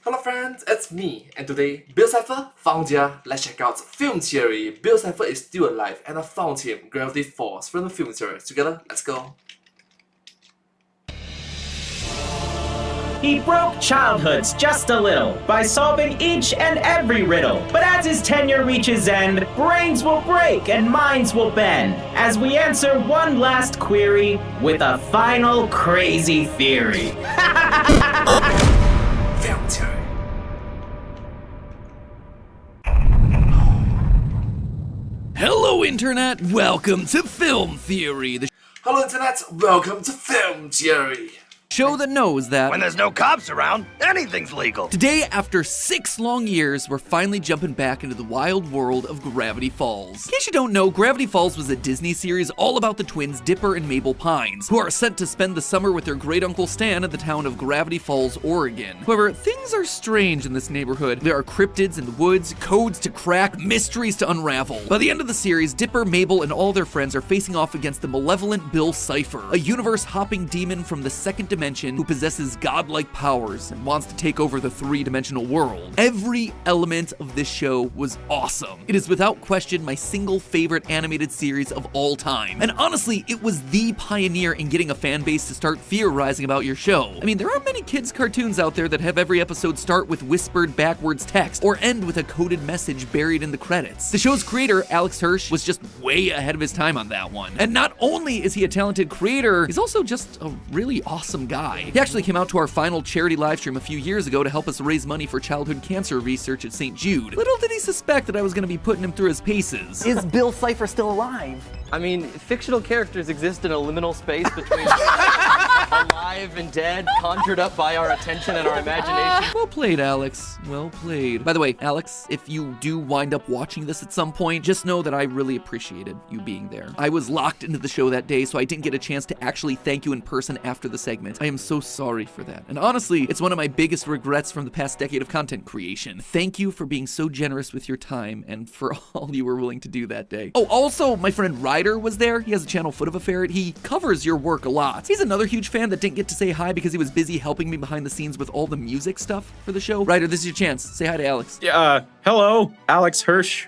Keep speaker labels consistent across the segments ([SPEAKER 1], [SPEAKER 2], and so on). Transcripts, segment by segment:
[SPEAKER 1] Hello friends, it's me, and today, Bill Cipher found ya. Let's check out film theory. Bill Cipher is still alive, and I found him, Gravity Falls, from the film theory. Together, let's go.
[SPEAKER 2] He broke childhoods just a little by solving each and every riddle. But as his tenure reaches end, brains will break and minds will bend as we answer one last query with a final crazy theory.
[SPEAKER 1] Film theory.
[SPEAKER 3] Hello Internet, welcome to Film Theory, the
[SPEAKER 1] Hello Internet, welcome to Film Theory.
[SPEAKER 3] show that knows that
[SPEAKER 4] When there's no cops around, anything's legal.
[SPEAKER 3] today, after 6 long years, we're finally jumping back into the wild world of Gravity Falls. In case you don't know, Gravity Falls was a Disney series all about the twins Dipper and Mabel Pines, who are sent to spend the summer with their great uncle Stan at the town of Gravity Falls, Oregon. However, things are strange in this neighborhood. There are cryptids in the woods, codes to crack, mysteries to unravel. By the end of the series, Dipper, Mabel, and all their friends are facing off against the malevolent Bill Cipher, a universe-hopping demon from the second dimension who possesses godlike powers and wants to take over the three-dimensional world. Every element of this show was awesome. It is without question my single favorite animated series of all time. And honestly, it was the pioneer in getting a fan base to start theorizing about your show. I mean, there are many kids' cartoons out there that have every episode start with whispered backwards text or end with a coded message buried in the credits. The show's creator, Alex Hirsch, was just way ahead of his time on that one. And not only is he a talented creator, he's also just a really awesome guy. He actually came out to our final charity livestream a few years ago to help us raise money for childhood cancer research at St. Jude. Little did he suspect that I was going to be putting him through his paces.
[SPEAKER 5] Is Bill Cipher still alive? I mean, fictional characters exist in a liminal space between alive and dead, conjured up by our attention and our imagination.
[SPEAKER 3] Well played, Alex. Well played. By the way, Alex, if you do wind up watching this at some point, just know that I really appreciated you being there. I was locked into the show that day, so I didn't get a chance to actually thank you in person after the segment. I am so sorry for that. And honestly, it's one of my biggest regrets from the past decade of content creation. Thank you for being so generous with your time and for all you were willing to do that day. Oh, also, my friend Ryder was there. He has a channel, Foot of a Ferret. He covers your work a lot. He's another huge fan that didn't get to say hi because he was busy helping me behind the scenes with all the music stuff for the show. Ryder, this is your chance. Say hi to Alex.
[SPEAKER 6] Hello, Alex Hirsch.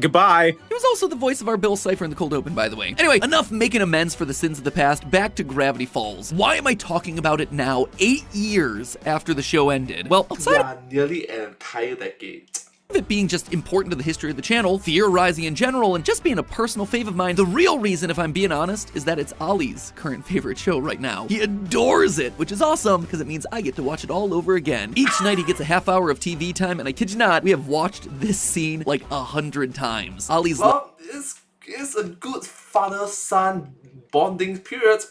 [SPEAKER 6] Goodbye.
[SPEAKER 3] He was also the voice of our Bill Cipher in the cold open, by the way. Anyway, enough making amends for the sins of the past. Back to Gravity Falls. Why am I talking about it now, 8 years after the show ended? Well, outside of
[SPEAKER 1] Nearly an entire decade.
[SPEAKER 3] it being just important to the history of the channel, theorizing in general, and just being a personal fave of mine, the real reason, if I'm being honest, is that it's Ollie's current favorite show right now. He adores it, which is awesome because it means I get to watch it all over again. Each night he gets a half hour of TV time, and I kid you not, we have watched this scene like 100 times. Ollie's
[SPEAKER 1] Well, it's a good father-son bonding period.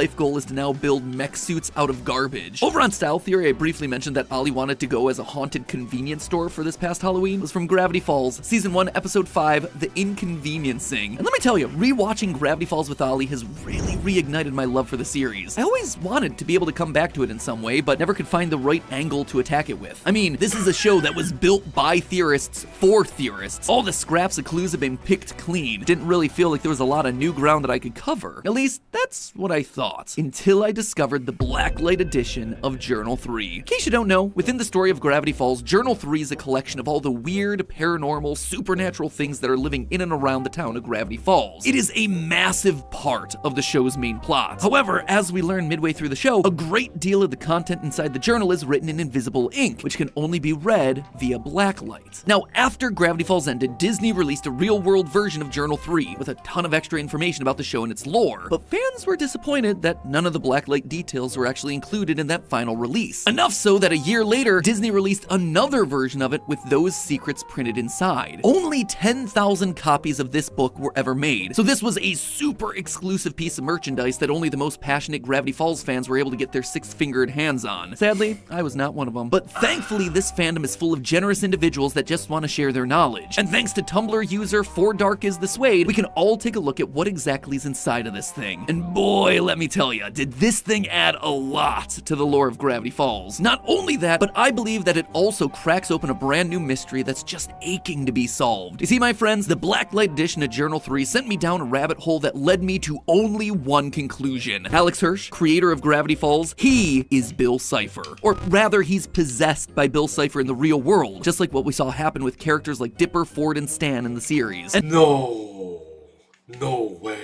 [SPEAKER 3] life goal is to now build mech suits out of garbage. Over on Style Theory, I briefly mentioned that Ollie wanted to go as a haunted convenience store for this past Halloween. It was from Gravity Falls, Season 1, Episode 5, The Inconveniencing. And let me tell you, rewatching Gravity Falls with Ollie has really reignited my love for the series. I always wanted to be able to come back to it in some way, but never could find the right angle to attack it with. I mean, this is a show that was built by theorists for theorists. All the scraps of clues have been picked clean. Didn't really feel like there was a lot of new ground that I could cover. At least, that's what I thought. Until I discovered the Blacklight edition of Journal 3. In case you don't know, within the story of Gravity Falls, Journal 3 is a collection of all the weird, paranormal, supernatural things that are living in and around the town of Gravity Falls. It is a massive part of the show's main plot. However, as we learn midway through the show, a great deal of the content inside the journal is written in invisible ink, which can only be read via blacklight. Now, after Gravity Falls ended, Disney released a real-world version of Journal 3 with a ton of extra information about the show and its lore, but fans were disappointed that none of the blacklight details were actually included in that final release. Enough so that a year later, Disney released another version of it with those secrets printed inside. Only 10,000 copies of this book were ever made, so this was a super exclusive piece of merchandise that only the most passionate Gravity Falls fans were able to get their six-fingered hands on. Sadly, I was not one of them. But thankfully, this fandom is full of generous individuals that just want to share their knowledge. And thanks to Tumblr user 4darkistheswade, we can all take a look at what exactly is inside of this thing. And boy, let me tell ya, did this thing add a lot to the lore of Gravity Falls. Not only that, but I believe that it also cracks open a brand new mystery that's just aching to be solved. You see, my friends, the Blacklight edition of Journal 3 sent me down a rabbit hole that led me to only one conclusion. Alex Hirsch, creator of Gravity Falls, he is Bill Cipher. Or rather, he's possessed by Bill Cipher in the real world, just like what we saw happen with characters like Dipper, Ford, and Stan in the series. And
[SPEAKER 1] No way.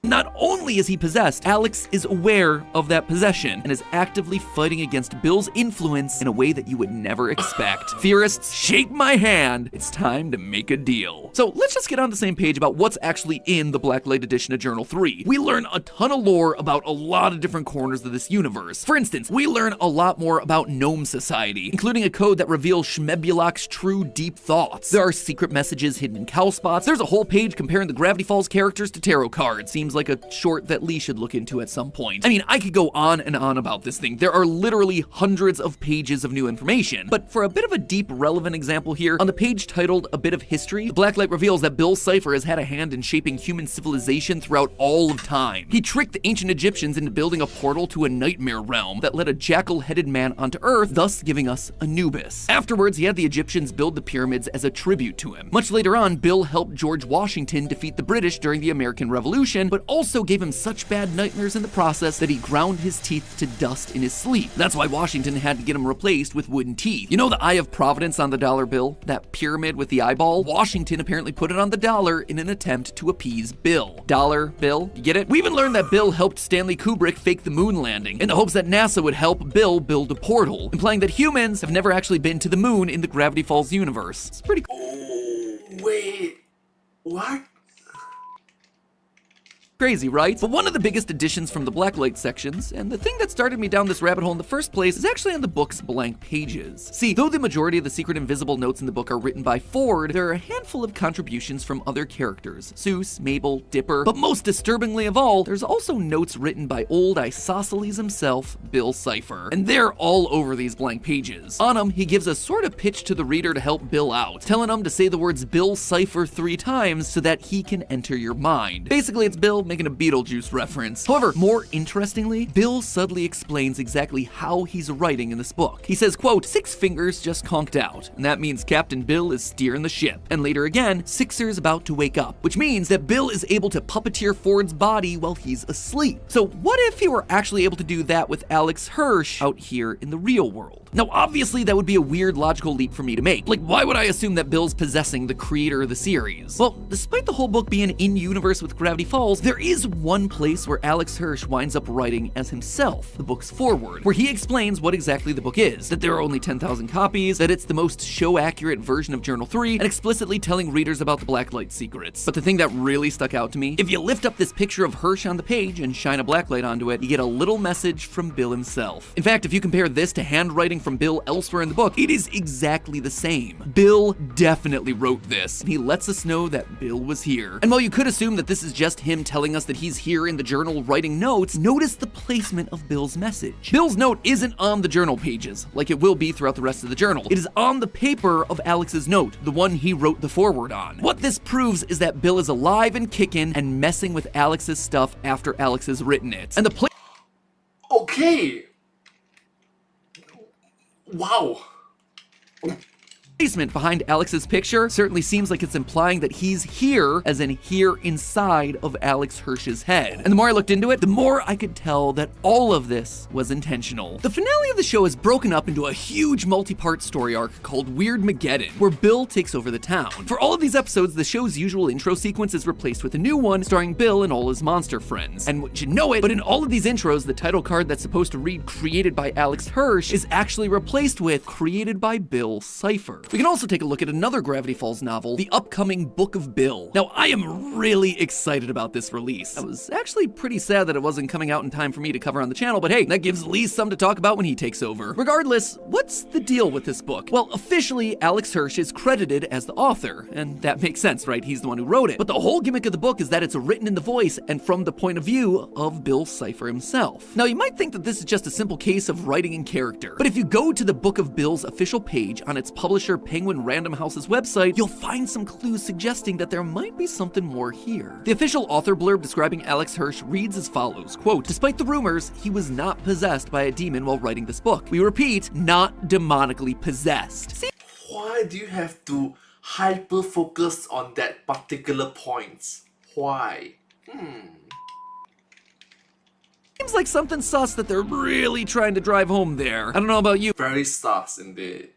[SPEAKER 3] not only is he possessed, Alex is aware of that possession and is actively fighting against Bill's influence in a way that you would never expect. Theorists, shake my hand. It's time to make a deal. So let's just get on the same page about what's actually in the Blacklight edition of Journal 3. We learn a ton of lore about a lot of different corners of this universe. For instance, we learn a lot more about Gnome Society, including a code that reveals Shmebulok's true deep thoughts. There are secret messages hidden in cowl spots. There's a whole page comparing the Gravity Falls characters to tarot cards. Seems like a short that Lee should look into at some point. I mean, I could go on and on about this thing. There are literally hundreds of pages of new information. But for a bit of a deep, relevant example here, on the page titled A Bit of History, the Blacklight reveals that Bill Cipher has had a hand in shaping human civilization throughout all of time. He tricked the ancient Egyptians into building a portal to a nightmare realm that led a jackal-headed man onto Earth, thus giving us Anubis. Afterwards, he had the Egyptians build the pyramids as a tribute to him. Much later on, Bill helped George Washington defeat the British during the American Revolution, but also gave him such bad nightmares in the process that he ground his teeth to dust in his sleep. That's why Washington had to get him replaced with wooden teeth. You know the Eye of Providence on the dollar bill? That pyramid with the eyeball? Washington apparently put it on the dollar in an attempt to appease Bill. Dollar bill? You get it? We even learned that Bill helped Stanley Kubrick fake the moon landing in the hopes that NASA would help Bill build a portal, implying that humans have never actually been to the moon in the Gravity Falls universe. It's pretty cool.
[SPEAKER 1] Oh, wait. What?
[SPEAKER 3] Crazy, right? But one of the biggest additions from the Blacklight sections, and the thing that started me down this rabbit hole in the first place, is actually on the book's blank pages. See, though the majority of the secret invisible notes in the book are written by Ford, there are a handful of contributions from other characters, Seuss, Mabel, Dipper, but most disturbingly of all, there's also notes written by old isosceles himself, Bill Cipher, and they're all over these blank pages. On them, he gives a sort of pitch to the reader to help Bill out, telling him to say the words Bill Cipher 3 times so that he can enter your mind. Basically, it's Bill making a Beetlejuice reference. However, more interestingly, Bill subtly explains exactly how he's writing in this book. He says, quote, 6 fingers just conked out, and that means Captain Bill is steering the ship. And later again, Sixer's about to wake up, which means that Bill is able to puppeteer Ford's body while he's asleep. So what if he were actually able to do that with Alex Hirsch out here in the real world? Now, obviously, that would be a weird logical leap for me to make. Like, why would I assume that Bill's possessing the creator of the series? Well, despite the whole book being in-universe with Gravity Falls, there is one place where Alex Hirsch winds up writing as himself, the book's foreword, where he explains what exactly the book is, that there are only 10,000 copies, that it's the most show-accurate version of Journal 3, and explicitly telling readers about the Blacklight secrets. But the thing that really stuck out to me, if you lift up this picture of Hirsch on the page and shine a blacklight onto it, you get a little message from Bill himself. In fact, if you compare this to handwriting from Bill elsewhere in the book, it is exactly the same. Bill definitely wrote this, and he lets us know that Bill was here. And while you could assume that this is just him telling us that he's here in the journal writing notes, notice the placement of Bill's message. Bill's note isn't on the journal pages, like it will be throughout the rest of the journal. It is on the paper of Alex's note, the one he wrote the foreword on. What this proves is that Bill is alive and kicking and messing with Alex's stuff after Alex has written it. And the
[SPEAKER 1] Okay. Wow.
[SPEAKER 3] placement behind Alex's picture certainly seems like it's implying that he's here, as in here inside of Alex Hirsch's head. And the more I looked into it, the more I could tell that all of this was intentional. The finale of the show is broken up into a huge multi-part story arc called Weirdmageddon, where Bill takes over the town. For all of these episodes, the show's usual intro sequence is replaced with a new one starring Bill and all his monster friends. And wouldn't you know it, but in all of these intros, the title card that's supposed to read created by Alex Hirsch is actually replaced with created by Bill Cipher. We can also take a look at another Gravity Falls novel, the upcoming Book of Bill. Now, I am really excited about this release. I was actually pretty sad that it wasn't coming out in time for me to cover on the channel, but hey, that gives Lee some to talk about when he takes over. Regardless, what's the deal with this book? Well, officially, Alex Hirsch is credited as the author, and that makes sense, right? He's the one who wrote it. But the whole gimmick of the book is that it's written in the voice and from the point of view of Bill Cipher himself. Now, you might think that this is just a simple case of writing in character, but if you go to the Book of Bill's official page on its publisher Penguin Random House's website, you'll find some clues suggesting that there might be something more here. The official author blurb describing Alex Hirsch reads as follows, quote, "Despite the rumors, he was not possessed by a demon while writing this book. We repeat, not demonically possessed." See?
[SPEAKER 1] Why do you have to hyper-focus on that particular point? Why?
[SPEAKER 3] Seems like something sus that they're really trying to drive home there. I don't know about you,
[SPEAKER 1] Very sus indeed.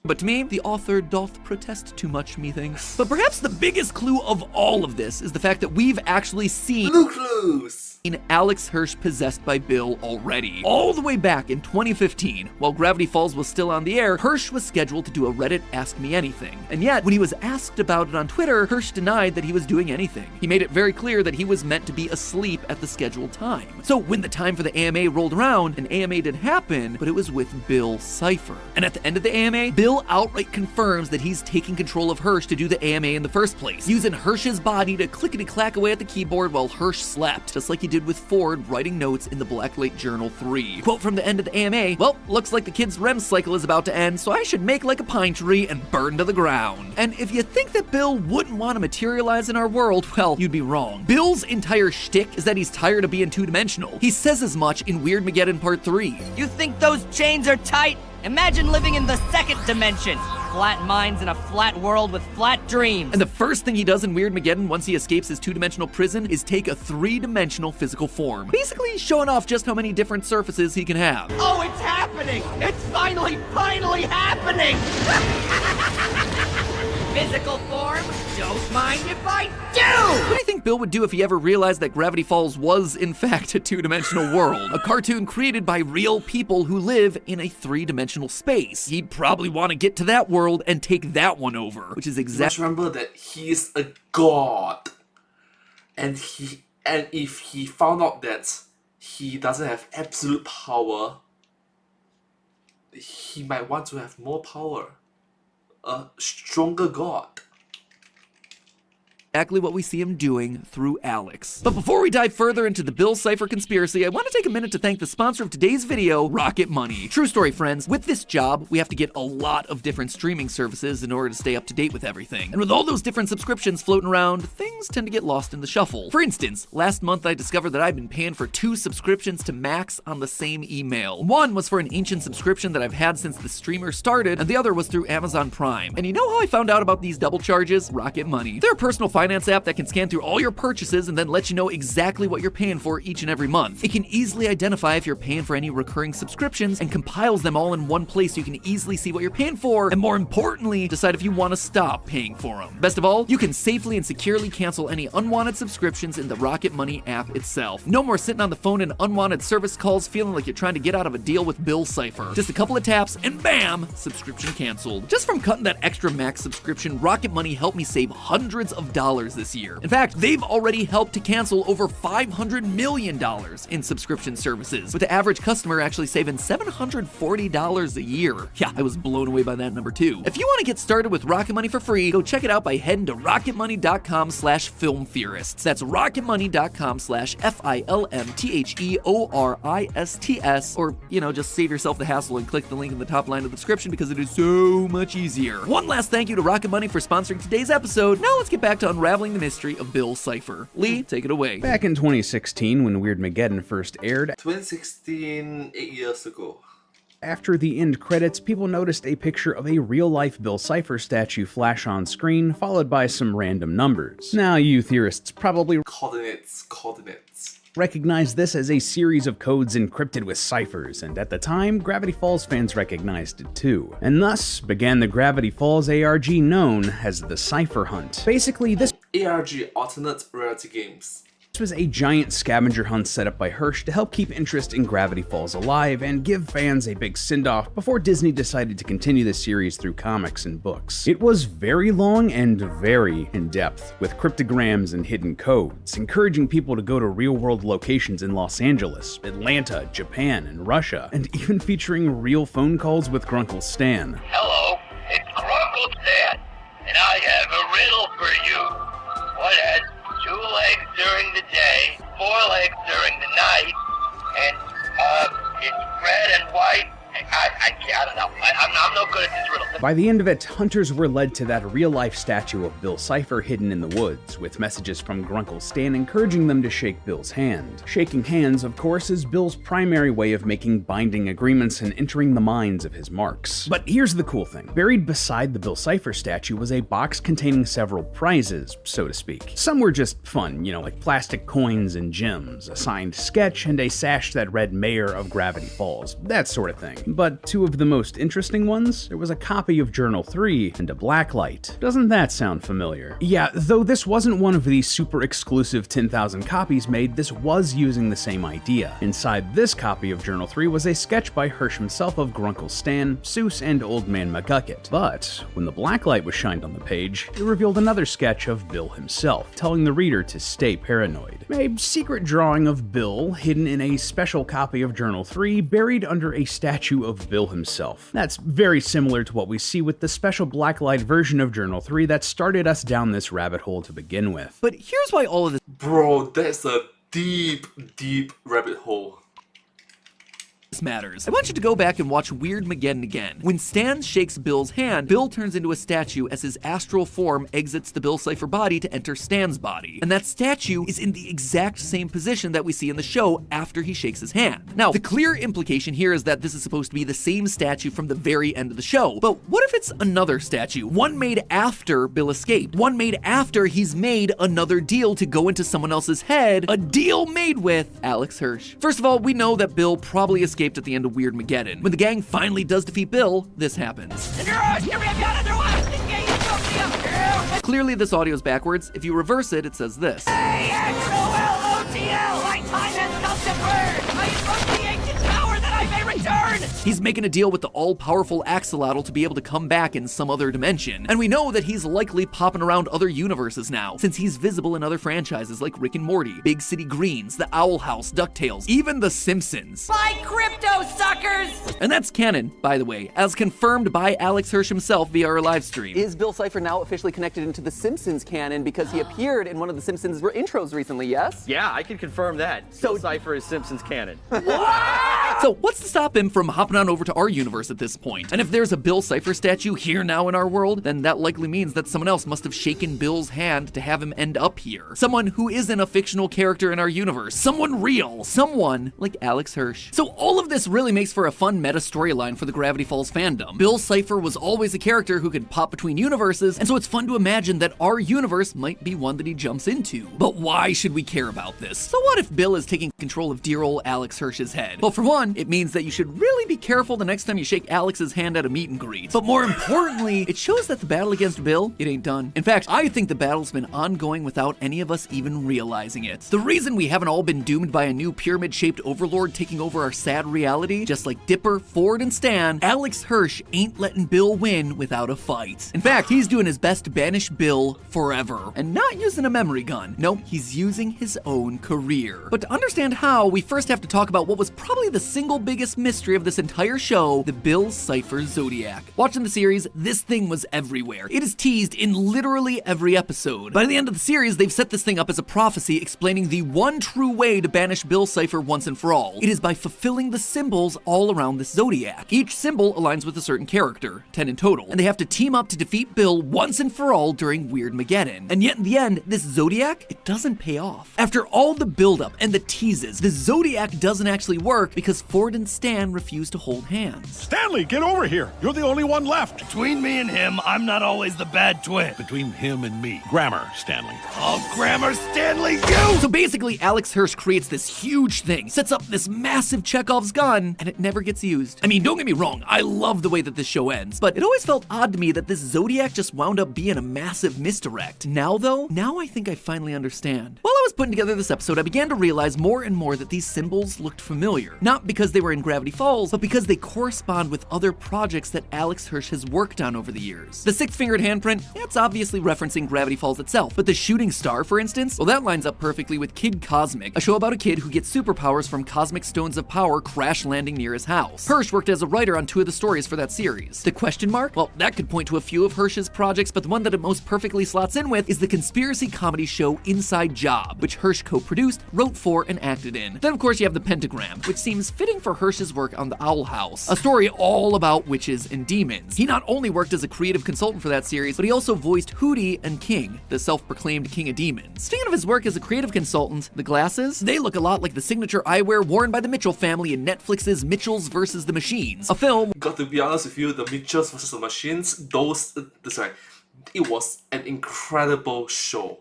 [SPEAKER 3] but to me, the author doth protest too much, methinks. But perhaps the biggest clue of all of this is the fact that we've actually seen
[SPEAKER 1] Blue clues!
[SPEAKER 3] Alex Hirsch possessed by Bill already. All the way back in 2015, while Gravity Falls was still on the air, Hirsch was scheduled to do a Reddit Ask Me Anything. And yet, when he was asked about it on Twitter, Hirsch denied that he was doing anything. He made it very clear that he was meant to be asleep at the scheduled time. So when the time for the AMA rolled around, an AMA did happen, but it was with Bill Cipher. And at the end of the AMA, Bill outright confirms that he's taking control of Hirsch to do the AMA in the first place, using Hirsch's body to clickety-clack away at the keyboard while Hirsch slept, just like he did with Ford writing notes in the Blacklight Journal 3. Quote from the end of the AMA, "Well, looks like the kid's REM cycle is about to end, so I should make like a pine tree and burn to the ground." And if you think that Bill wouldn't want to materialize in our world, well, you'd be wrong. Bill's entire shtick is that he's tired of being two-dimensional. He says as much in Weirdmageddon Part 3.
[SPEAKER 7] You think those chains are tight? Imagine living in the second dimension. Flat minds in a flat world with flat dreams.
[SPEAKER 3] And the first thing he does in Weirdmageddon once he escapes his two-dimensional prison is take a three-dimensional physical form. Basically showing off just how many different surfaces he can have.
[SPEAKER 7] Oh, it's happening! It's finally happening! Physical form? Don't mind if I do!
[SPEAKER 3] What do you think Bill would do if he ever realized that Gravity Falls was, in fact, a two-dimensional world? A cartoon created by real people who live in a three-dimensional space. He'd probably want to get to that world and take that one over, which is
[SPEAKER 1] Just
[SPEAKER 3] exactly...
[SPEAKER 1] remember that he is a god. And if he found out that he doesn't have absolute power, he might want to have more power. A stronger god.
[SPEAKER 3] exactly what we see him doing through Alex. But before we dive further into the Bill Cipher conspiracy, I want to take a minute to thank the sponsor of today's video, Rocket Money. True story, friends. With this job, we have to get a lot of different streaming services in order to stay up to date with everything. And with all those different subscriptions floating around, things tend to get lost in the shuffle. For instance, last month I discovered that I've been paying for 2 subscriptions to Max on the same email. One was for an ancient subscription that I've had since the streamer started, and the other was through Amazon Prime. And you know how I found out about these double charges? Rocket Money. They're a personal finance app that can scan through all your purchases and then let you know exactly what you're paying for each and every month. It can easily identify if you're paying for any recurring subscriptions and compiles them all in one place so you can easily see what you're paying for, and more importantly, decide if you want to stop paying for them. Best of all, you can safely and securely cancel any unwanted subscriptions in the Rocket Money app itself. No more sitting on the phone and unwanted service calls feeling like you're trying to get out of a deal with Bill Cipher. Just a couple of taps and bam, subscription canceled. Just from cutting that extra Max subscription, Rocket Money helped me save hundreds of dollars this year. In fact, they've already helped to cancel over $500 million in subscription services, with the average customer actually saving $740 a year. Yeah, I was blown away by that number too. If you want to get started with Rocket Money for free, go check it out by heading to rocketmoney.com/filmtheorists. That's rocketmoney.com/FILMTHEORISTS, or, just save yourself the hassle and click the link in the top line of the description because it is so much easier. One last thank you to Rocket Money for sponsoring today's episode. Now let's get back to unraveling the mystery of Bill Cipher. Lee, take it away.
[SPEAKER 6] Back in 2016, when Weirdmageddon first aired,
[SPEAKER 1] 2016, 8 years ago.
[SPEAKER 6] after the end credits, people noticed a picture of a real-life Bill Cipher statue flash on screen, followed by some random numbers. Now, you theorists probably
[SPEAKER 1] Coordinates.
[SPEAKER 6] recognized this as a series of codes encrypted with ciphers, and at the time, Gravity Falls fans recognized it too. And thus began the Gravity Falls ARG known as the Cipher Hunt. Basically, this
[SPEAKER 1] ARG, Alternate Reality Games.
[SPEAKER 6] was a giant scavenger hunt set up by Hirsch to help keep interest in Gravity Falls alive and give fans a big send-off before Disney decided to continue the series through comics and books. It was very long and very in-depth, with cryptograms and hidden codes, encouraging people to go to real-world locations in Los Angeles, Atlanta, Japan, and Russia, and even featuring real phone calls with Grunkle Stan.
[SPEAKER 4] Hello, it's Grunkle Stan, and I have a riddle for you. What has 2 legs during the day, 4 legs during the night, and it's red and white? I don't know. I'm no good at this riddle.
[SPEAKER 6] By the end of it, hunters were led to that real-life statue of Bill Cipher hidden in the woods, with messages from Grunkle Stan encouraging them to shake Bill's hand. Shaking hands, of course, is Bill's primary way of making binding agreements and entering the minds of his marks. But here's the cool thing. Buried beside the Bill Cipher statue was a box containing several prizes, so to speak. Some were just fun, like plastic coins and gems, a signed sketch, and a sash that read Mayor of Gravity Falls, that sort of thing. But two of the most interesting ones, there was a copy of Journal 3 and a blacklight. Doesn't that sound familiar? Yeah, though this wasn't one of these super exclusive 10,000 copies made, this was using the same idea. Inside this copy of Journal 3 was a sketch by Hirsch himself of Grunkle Stan, Seuss, and Old Man McGucket. But when the blacklight was shined on the page, it revealed another sketch of Bill himself, telling the reader to stay paranoid. A secret drawing of Bill hidden in a special copy of Journal 3 buried under a statue of Bill himself. That's very similar to what we see with the special blacklight version of Journal 3 that started us down this rabbit hole to begin with.
[SPEAKER 3] But here's why all of this
[SPEAKER 1] Bro, that's a deep, deep rabbit hole.
[SPEAKER 3] matters. I want you to go back and watch Weirdmageddon again. When Stan shakes Bill's hand, Bill turns into a statue as his astral form exits the Bill Cipher body to enter Stan's body. And that statue is in the exact same position that we see in the show after he shakes his hand. Now, the clear implication here is that this is supposed to be the same statue from the very end of the show. But what if it's another statue? One made after Bill escaped. One made after he's made another deal to go into someone else's head. A deal made with Alex Hirsch. First of all, we know that Bill probably escaped at the end of Weirdmageddon. When the gang finally does defeat Bill, this happens. Clearly this audio is backwards. If you reverse it, it says this. He's making a deal with the all-powerful Axolotl to be able to come back in some other dimension. And we know that he's likely popping around other universes now, since he's visible in other franchises like Rick and Morty, Big City Greens, The Owl House, DuckTales, even The Simpsons.
[SPEAKER 7] Buy crypto, suckers!
[SPEAKER 3] And that's canon, by the way, as confirmed by Alex Hirsch himself via our live stream.
[SPEAKER 5] Is Bill Cipher now officially connected into the Simpsons canon because he appeared in one of the Simpsons intros recently, yes?
[SPEAKER 8] Yeah, I can confirm that. Bill Cipher is Simpsons canon.
[SPEAKER 3] So what's to stop him from hopping on over to our universe at this point? And if there's a Bill Cipher statue here now in our world, then that likely means that someone else must have shaken Bill's hand to have him end up here. Someone who isn't a fictional character in our universe. Someone real. Someone like Alex Hirsch. So all of this really makes for a fun meta storyline for the Gravity Falls fandom. Bill Cipher was always a character who could pop between universes, and so it's fun to imagine that our universe might be one that he jumps into. But why should we care about this? So what if Bill is taking control of dear old Alex Hirsch's head? Well, for one, it means that you should really be careful the next time you shake Alex's hand at a meet and greet. But more importantly, it shows that the battle against Bill, it ain't done. In fact, I think the battle's been ongoing without any of us even realizing it. The reason we haven't all been doomed by a new pyramid-shaped overlord taking over our sad reality, just like Dipper, Ford, and Stan, Alex Hirsch ain't letting Bill win without a fight. In fact, he's doing his best to banish Bill forever. And not using a memory gun. No, he's using his own career. But to understand how, we first have to talk about what was probably the single biggest mystery of this entire show, the Bill Cipher Zodiac. Watching the series, this thing was everywhere. It is teased in literally every episode. By the end of the series, they've set this thing up as a prophecy explaining the one true way to banish Bill Cipher once and for all. It is by fulfilling the symbols all around this zodiac. Each symbol aligns with a certain character, 10 in total, and they have to team up to defeat Bill once and for all during Weirdmageddon. And yet in the end, this zodiac, it doesn't pay off. After all the buildup and the teases, the zodiac doesn't actually work because Ford and Stan refuse to hold hands.
[SPEAKER 9] Stanley, get over here. You're the only one left.
[SPEAKER 10] Between me and him, I'm not always the bad twin.
[SPEAKER 9] Between him and me. Grammar, Stanley.
[SPEAKER 10] Oh, grammar, Stanley, you!
[SPEAKER 3] So basically, Alex Hirsch creates this huge thing, sets up this massive Chekhov's gun, and it never gets used. I mean, don't get me wrong, I love the way that this show ends, but it always felt odd to me that this Zodiac just wound up being a massive misdirect. Now though, I think I finally understand. While I was putting together this episode, I began to realize more and more that these symbols looked familiar. Not because they were in Gravity Falls, but because they correspond with other projects that Alex Hirsch has worked on over the years. The six-fingered handprint, it's obviously referencing Gravity Falls itself, but the shooting star, for instance, well, that lines up perfectly with Kid Cosmic, a show about a kid who gets superpowers from cosmic stones of power crash landing near his house. Hirsch worked as a writer on 2 of the stories for that series. The question mark? Well, that could point to a few of Hirsch's projects, but the one that it most perfectly slots in with is the conspiracy comedy show Inside Job. Job, which Hirsch co-produced, wrote for, and acted in. Then of course you have The Pentagram, which seems fitting for Hirsch's work on The Owl House, a story all about witches and demons. He not only worked as a creative consultant for that series, but he also voiced Hootie and King, the self-proclaimed king of demons. Speaking of his work as a creative consultant, the glasses, they look a lot like the signature eyewear worn by the Mitchell family in Netflix's Mitchells vs. the Machines, a film.
[SPEAKER 1] Got to be honest with you, the Mitchells vs. the Machines, it was an incredible show.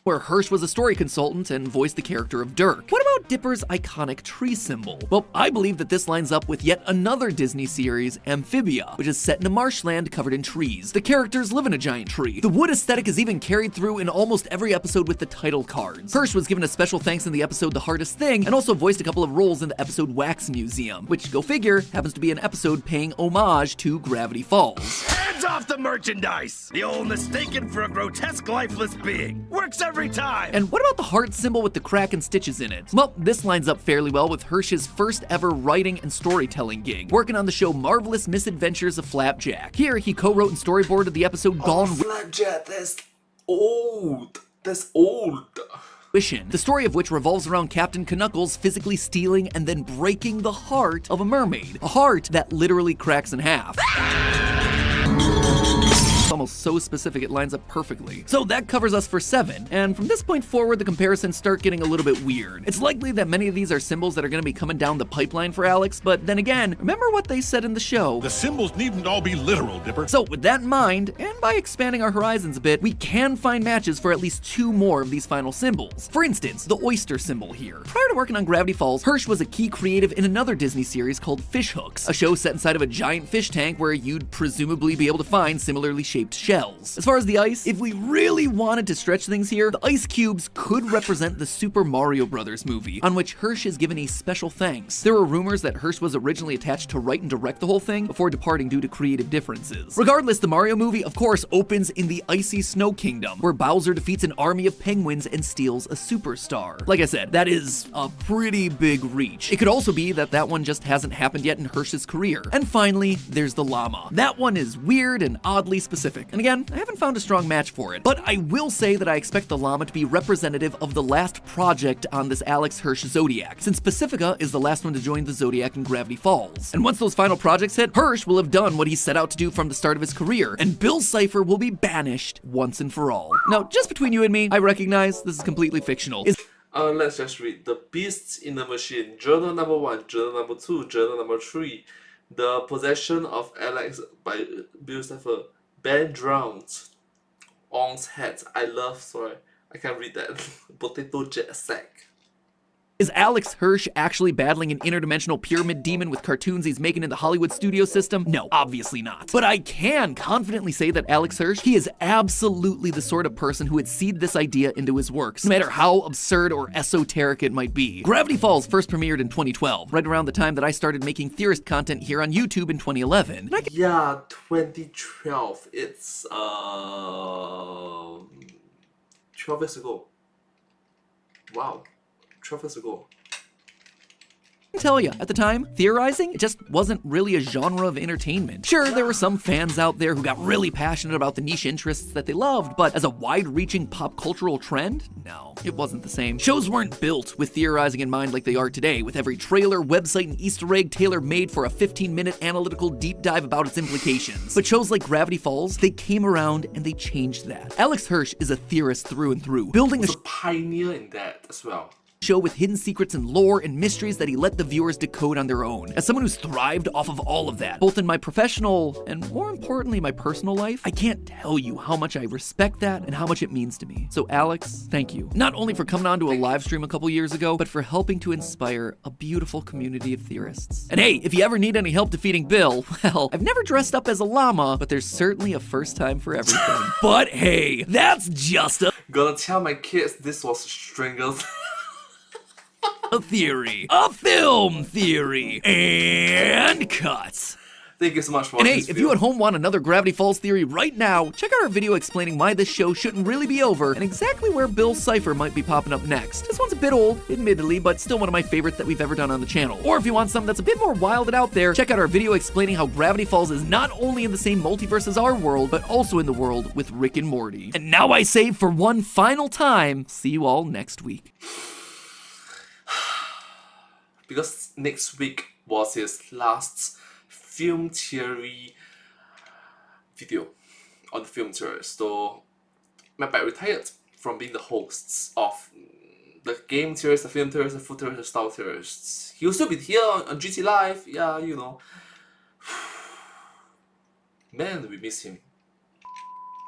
[SPEAKER 3] Where Hirsch was a story consultant and voiced the character of Dirk. What about Dipper's iconic tree symbol? Well, I believe that this lines up with yet another Disney series, Amphibia, which is set in a marshland covered in trees. The characters live in a giant tree. The wood aesthetic is even carried through in almost every episode with the title cards. Hirsch was given a special thanks in the episode The Hardest Thing, and also voiced a couple of roles in the episode Wax Museum, which, go figure, happens to be an episode paying homage to Gravity Falls.
[SPEAKER 10] Hands off the merchandise! The old mistaken for a grotesque lifeless being. Works every time!
[SPEAKER 3] And what about the heart symbol with the crack and stitches in it? Well, this lines up fairly well with Hirsch's first ever writing and storytelling gig, working on the show Marvelous Misadventures of Flapjack. Here, he co-wrote and storyboarded the episode Gone
[SPEAKER 1] Flapjack, that's old. That's old.
[SPEAKER 3] Wishing, the story of which revolves around Captain Knuckles physically stealing and then breaking the heart of a mermaid. A heart that literally cracks in half. It's almost so specific it lines up perfectly. So that covers us for 7, and from this point forward the comparisons start getting a little bit weird. It's likely that many of these are symbols that are going to be coming down the pipeline for Alex, but then again, remember what they said in the show.
[SPEAKER 9] The symbols needn't all be literal, Dipper.
[SPEAKER 3] So with that in mind, and by expanding our horizons a bit, we can find matches for at least 2 more of these final symbols. For instance, the oyster symbol here. Prior to working on Gravity Falls, Hirsch was a key creative in another Disney series called Fish Hooks, a show set inside of a giant fish tank where you'd presumably be able to find similarly shaped shells. As far as the ice, if we really wanted to stretch things here, the ice cubes could represent the Super Mario Bros. Movie, on which Hirsch is given a special thanks. There were rumors that Hirsch was originally attached to write and direct the whole thing before departing due to creative differences. Regardless, the Mario movie, of course, opens in the icy snow kingdom, where Bowser defeats an army of penguins and steals a superstar. Like I said, that is a pretty big reach. It could also be that that one just hasn't happened yet in Hirsch's career. And finally, there's the llama. That one is weird and oddly specific. And again, I haven't found a strong match for it, but I will say that I expect the llama to be representative of the last project on this Alex Hirsch Zodiac, since Pacifica is the last one to join the Zodiac in Gravity Falls. And once those final projects hit, Hirsch will have done what he set out to do from the start of his career, and Bill Cipher will be banished once and for all. Now, just between you and me, I recognize this is completely fictional.
[SPEAKER 1] Let's just read. The Beasts in the Machine, Journal number 1, Journal number 2, Journal number 3, The Possession of Alex by Bill Cipher, Ben Drowns, Ong's Hat, I can't read that, Potato Jet Sack.
[SPEAKER 3] Is Alex Hirsch actually battling an interdimensional pyramid demon with cartoons he's making in the Hollywood studio system? No, obviously not. But I can confidently say that Alex Hirsch, he is absolutely the sort of person who would seed this idea into his works, no matter how absurd or esoteric it might be. Gravity Falls first premiered in 2012, right around the time that I started making theorist content here on YouTube in 2011.
[SPEAKER 1] Yeah, 2012. It's 12 years ago. Wow. 12 years ago.
[SPEAKER 3] I tell you, at the time, theorizing, it just wasn't really a genre of entertainment. Sure, there were some fans out there who got really passionate about the niche interests that they loved, but as a wide-reaching pop cultural trend, no, it wasn't the same. Shows weren't built with theorizing in mind like they are today, with every trailer, website, and Easter egg tailor-made for a 15-minute analytical deep dive about its implications. But shows like Gravity Falls, they came around and they changed that. Alex Hirsch is a theorist through and through, building a
[SPEAKER 1] pioneer in that as well.
[SPEAKER 3] Show with hidden secrets and lore and mysteries that he let the viewers decode on their own. As someone who's thrived off of all of that, both in my professional and more importantly my personal life, I can't tell you how much I respect that and how much it means to me. So Alex, thank you. Not only for coming onto a live stream a couple years ago, but for helping to inspire a beautiful community of theorists. And hey, if you ever need any help defeating Bill, well, I've never dressed up as a llama, but there's certainly a first time for everything. But hey, that's just a
[SPEAKER 1] Gonna tell my kids this was Strangled.
[SPEAKER 3] a theory, a film theory, and cut.
[SPEAKER 1] Thank you so much for
[SPEAKER 3] And
[SPEAKER 1] watching
[SPEAKER 3] hey,
[SPEAKER 1] this
[SPEAKER 3] if
[SPEAKER 1] video.
[SPEAKER 3] you at home want another Gravity Falls theory right now, check out our video explaining why this show shouldn't really be over and exactly where Bill Cipher might be popping up next. This one's a bit old, admittedly, but still one of my favorites that we've ever done on the channel. Or if you want something that's a bit more wild and out there, check out our video explaining how Gravity Falls is not only in the same multiverse as our world, but also in the world with Rick and Morty. And now I say for one final time, see you all next week.
[SPEAKER 1] Because next week was his last film theory video on the film theory, so Matt retired from being the hosts of the game theories, the film theories, the food theories, the style theories. He'll still be here on GT Live, yeah, you know. Man, we miss him.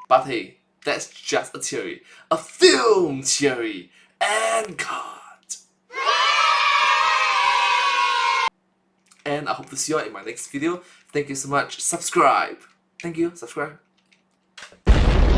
[SPEAKER 1] But hey, that's just a theory. A film theory! And cut! And I hope to see you all in my next video. Thank you so much. Subscribe! Thank you, subscribe.